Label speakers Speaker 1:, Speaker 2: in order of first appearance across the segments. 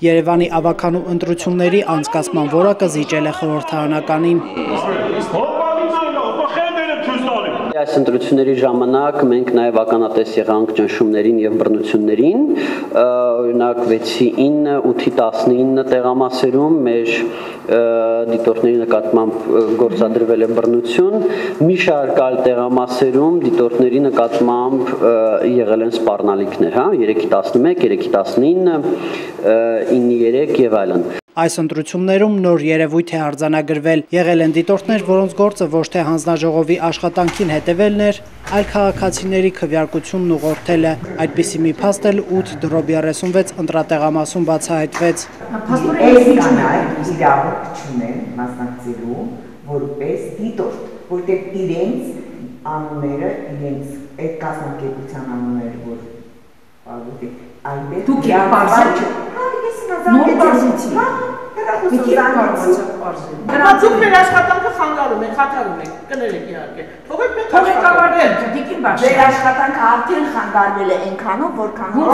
Speaker 1: Երևանի ավականու ընտրությունների անցկացման որակը զիջել է խորհրդարանականին։
Speaker 2: Այս ընտրությունների ժամանակ մենք նաև ականատես եղանք ճնշումներին եւ բռնություններին, օրինակ 6-ի 9, 8-ի 19 տեղամասերում մեր դիտորդների նկատմամբ գործադրվել է բռնություն, մի շարք այլ տեղամասերում դիտորդների նկատմամբ եղել են սպառնալիքներ, 3-ի 11, 3-ի 19, 9-ի 3 եւ այլն։
Speaker 1: Այս ընտրություններում նոր երևույթ է արձանագրվել, եղել են դիտորդներ, որոնց գործը ոչ թե հանձնաժողովի աշխատանքին հետևելն էր, այլ քաղաքացիների քվեարկությունն ուղղորդելը։ Այդպիսի մի փաստ էլ 8/36 ընտրատեղամասում բացահայտվեց։
Speaker 3: Այս կանայք իրավունք չունեն մասնակցելու որպես դիտորդ, որտեղ իրենց անունները, իրենց այդ կազմակերպության անունները, որ այնտեղ դուք Նոր բարձիցի։ Դուք մեր աշխատանքը խանգարում եք, խաթարում եք, կներեք իհարկե։ Թողեք մենք աշխատանքներ, դիքին բաշխ։ Մեր աշխատանքը արդեն խանգարվել է այնքանով, որքանով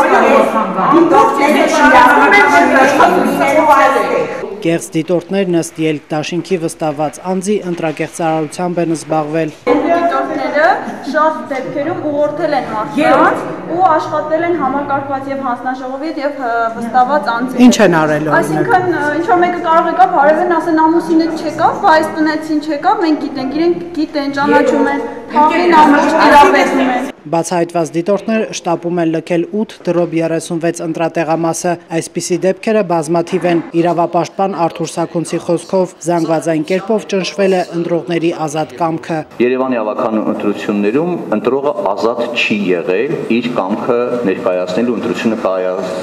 Speaker 1: Կեղծ դիտորդներն ըստ ելք դաշինքի վստահված անձի ընտրակեղծարարությամբ են զբաղվել։
Speaker 4: Դիտորդները շատ դեպքերում ուղղորդել են մարդկանց ու աշխատել են համակարգված եւ հանձնաժողովի հետ եւ վստահված անձի։
Speaker 1: Ինչ են արել օրինակ։
Speaker 4: Այսինքն ինչ որ մեկը կարող է գալ հարևան ասեն ամուսինը չեկավ, բայց տնեցին չեկավ, մենք գիտենք, իրենք գիտեն, ճանաչում են, թաղին ամուր իրապետում են։
Speaker 1: Բացահայտված դիտորդներ շտապում են լքել 8/36 ընտրատեղամասը։ Այսպիսի դեպքերը բազմաթիվ են։ Իրավապաշտպան Արթուր Սաքունցի խոսքով զանգվածային կերպով ճնշվել է ընտրողների ազատ կամքը։
Speaker 5: Երևանի ավականու ընտրություններում ընտրողը ազատ չի եղել իր կամքը ներկայացնելու ընտրությունը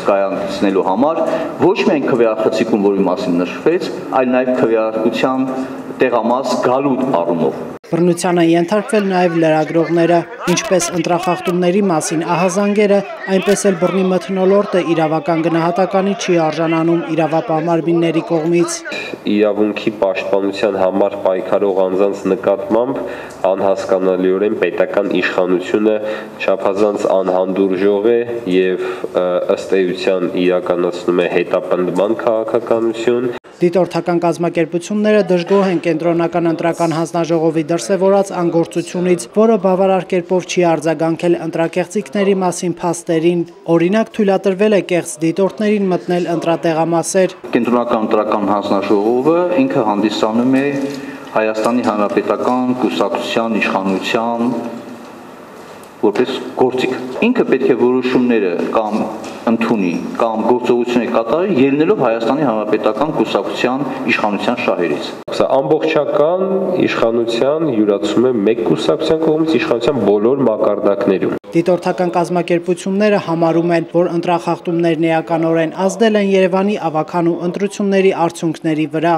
Speaker 5: կայացնելու համար, ոչ միայն քվեարկղիկում, որի մասին նշվեց, այլ նաև քվեարկության տեղամաս գալու առումով։
Speaker 1: Բռնությանը ենթարկվել նաև լրագրողները, ինչպես ընտրախախտումների մասին ահազանգերը, այնպես էլ բռնի մթնոլորտը իրավական գնահատականի չի արժանանում իրավապահ կողմից։
Speaker 6: Իրավունքի պաշտպանության համար պայքարող անձանց նկատմամբ անհասկանալիորեն պետական իշխանությունը չափազանց անհանդուրժող է եւ ըստ էության իրականացնում է հետապնդման քաղաքականություն։
Speaker 1: Դիտորդական կազմակերպությունները դժգոհ են կենտրոնական ընտրական հանձնաժողովի դրսևորած անգործությունից, որը բավարար կերպով չի արձագանքել ընտրակեղծիքների մասին փաստերին։ Օրինակ թույլատրվել է կեղծ դիտորդներին մտնել ընտրատեղամասեր։
Speaker 5: Կենտրոնական ընտրական հանձնաժողովը ինքը հանդիսանում է Հայաստանի Հանրապետական կուսակցության իշխանության որպես գործիք։ Ինքը պետք է որոշումները կամ ընդունի կամ գործողություններ կատարի ելնելով Հայաստանի Հանրապետական կուսակցության իշխանության շահերից։
Speaker 6: Սա ամբողջական իշխանության յուրացում է մեկ կուսակցության կողմից իշխանության բոլոր մակարդակներում։
Speaker 1: Դիտորդական կազմակերպությունները համարում են, որ ընտրախախտումներն էականորեն ազդել են Երևանի ավականու ընտրությունների արդյունքների վրա։